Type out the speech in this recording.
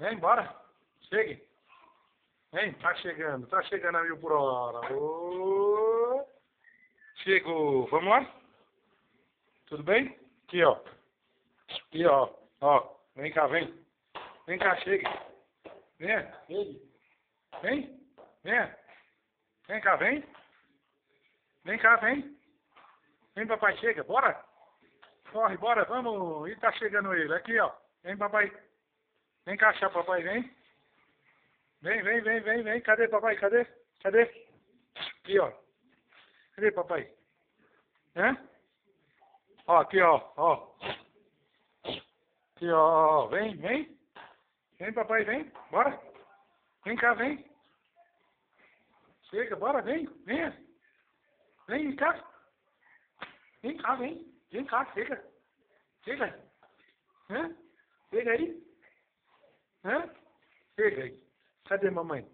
Vem, bora. Chegue. Vem, tá chegando a 1000 por hora. Ô, chegou. Vamos lá? Tudo bem? Aqui, ó. Aqui, ó. Ó, vem cá, vem. Vem cá, chegue. Venha, chegue. Vem, venha. Vem cá, vem. Vem cá, vem. Vem, papai, chega, bora. Corre, bora, vamos. E tá chegando ele. Aqui, ó. Vem, papai. Vem cá achar, papai, vem. Vem. Cadê, papai? Cadê? Aqui, ó. Cadê, papai? Hã? Ó, aqui, ó. Aqui, ó. Vem. Vem, papai, vem. Bora. Vem cá, vem. Chega, bora, vem. Venha. Vem cá. Vem cá, vem. Vem cá, chega. Hã? Chega aí. Hã? Chega aí. Cadê mamãe?